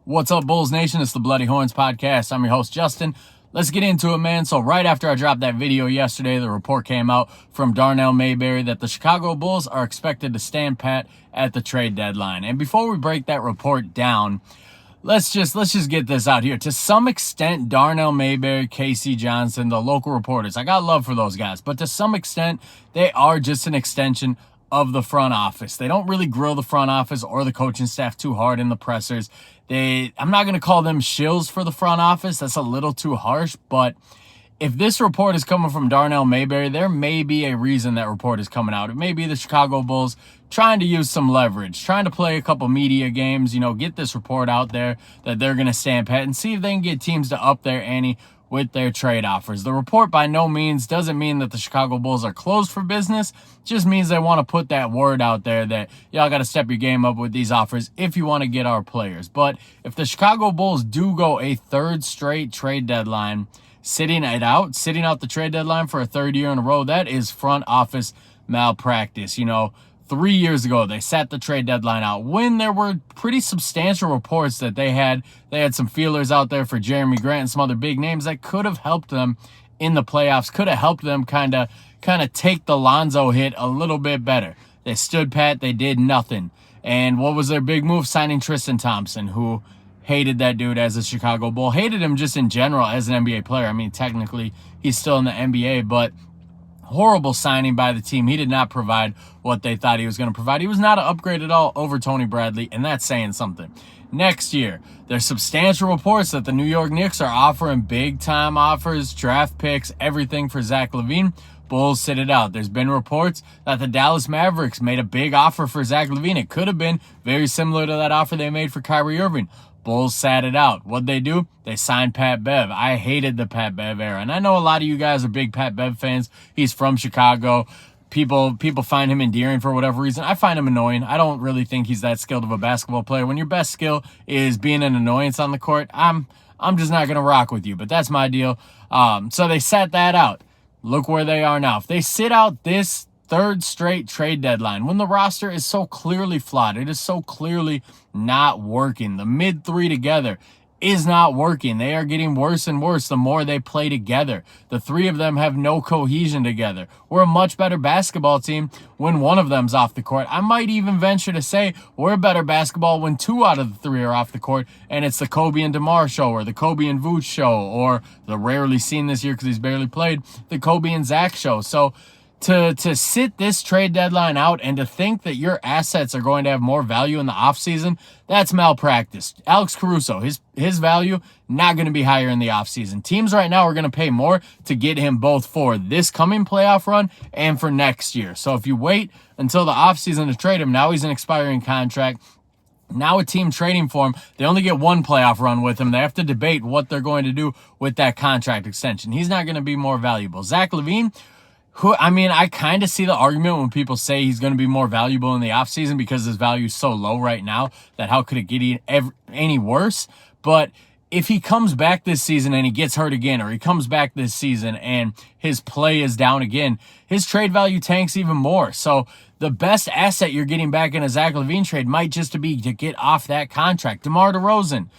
What's up, Bulls Nation? It's the Bloody Horns podcast. I'm your host, Justin. Let's get into it, man. So right after I dropped that video yesterday, the report came out from Darnell Mayberry that the Chicago Bulls are expected to stand pat at the trade deadline. And before we break that report down, let's just get this out here. To some extent, Darnell Mayberry, Casey Johnson, the local reporters, I got love for those guys, but to some extent, they are just an extension of the front office. They don't really grill the front office or the coaching staff too hard in the pressers. I'm not going to call them shills for the front office. That's a little too harsh, but if this report is coming from Darnell Mayberry, there may be a reason that report is coming out. It may be the Chicago Bulls trying to use some leverage, trying to play a couple media games, get this report out there that they're going to stand pat and see if they can get teams to up their ante with their trade offers. The report by no means doesn't mean that the Chicago Bulls are closed for business. It just means they want to put that word out there that y'all got to step your game up with these offers if you want to get our players. But if the Chicago Bulls do go a third straight trade deadline, sitting out the trade deadline for a third year in a row, that is front office malpractice. 3 years ago, they sat the trade deadline out when there were pretty substantial reports that they had some feelers out there for Jeremy Grant and some other big names that could have helped them in the playoffs, could have helped them kind of take the Lonzo hit a little bit better. They stood pat, they did nothing. And what was their big move? Signing Tristan Thompson, who hated that dude as a Chicago Bull, hated him just in general as an NBA player. I mean, technically, he's still in the NBA, but horrible signing by the team. He did not provide what they thought he was going to provide. He was not an upgrade at all over Tony Bradley, and that's saying something. Next year, there's substantial reports that the New York Knicks are offering big-time offers, draft picks, everything for Zach LaVine. Bulls sit it out. There's been reports that the Dallas Mavericks made a big offer for Zach LaVine. It could have been very similar to that offer they made for Kyrie Irving. Bulls sat it out. What'd they do? They signed Pat Bev. I hated the Pat Bev era. And I know a lot of you guys are big Pat Bev fans. He's from Chicago. People find him endearing for whatever reason. I find him annoying. I don't really think he's that skilled of a basketball player. When your best skill is being an annoyance on the court, I'm just not going to rock with you. But that's my deal. So they sat that out. Look where they are now. If they sit out this third straight trade deadline, when the roster is so clearly flawed, it is so clearly not working. The mid three together is not working. They are getting worse and worse the more they play together. The three of them have no cohesion together. We're a much better basketball team when one of them's off the court. I might even venture to say we're a better basketball when two out of the three are off the court, and it's the Kobe and DeMar show, or the Kobe and Vooch show, or the rarely seen this year because he's barely played, the Kobe and Zach show. So to sit this trade deadline out and to think that your assets are going to have more value in the offseason, that's malpractice. Alex Caruso, his value, not going to be higher in the offseason. Teams right now are going to pay more to get him both for this coming playoff run and for next year. So if you wait until the offseason to trade him, now he's an expiring contract. Now a team trading for him, they only get one playoff run with him. They have to debate what they're going to do with that contract extension. He's not going to be more valuable. Zach LaVine, I kind of see the argument when people say he's going to be more valuable in the offseason because his value is so low right now that how could it get any worse? But if he comes back this season and he gets hurt again, or he comes back this season and his play is down again, his trade value tanks even more. So the best asset you're getting back in a Zach LaVine trade might just be to get off that contract. DeMar DeRozan,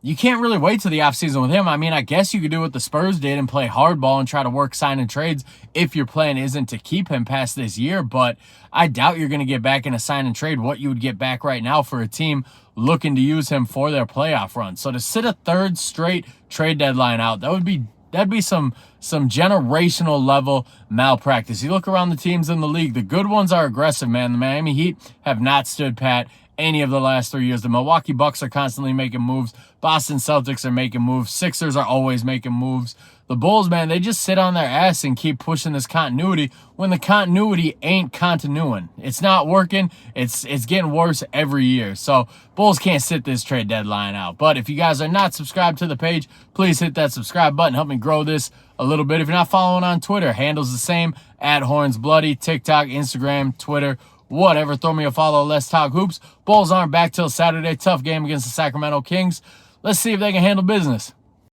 you can't really wait till the offseason with him. I guess you could do what the Spurs did and play hardball and try to work signing trades if your plan isn't to keep him past this year, but I doubt you're going to get back in a sign and trade what you would get back right now for a team looking to use him for their playoff run. So to sit a third straight trade deadline out, that'd be some generational level malpractice. You look around the teams in the league, the good ones are aggressive, man. The Miami Heat have not stood pat any of the last 3 years. The Milwaukee Bucks are constantly making moves. Boston Celtics are making moves. Sixers are always making moves. The Bulls, man, they just sit on their ass and keep pushing this continuity when the continuity ain't continuing. It's not working. It's getting worse every year. So Bulls can't sit this trade deadline out. But if you guys are not subscribed to the page, please hit that subscribe button. Help me grow this a little bit. If you're not following on Twitter, handles the same, @HornsBloody, TikTok, Instagram, Twitter, whatever. Throw me a follow. Let's talk hoops. Bulls aren't back till Saturday. Tough game against the Sacramento Kings. Let's see if they can handle business.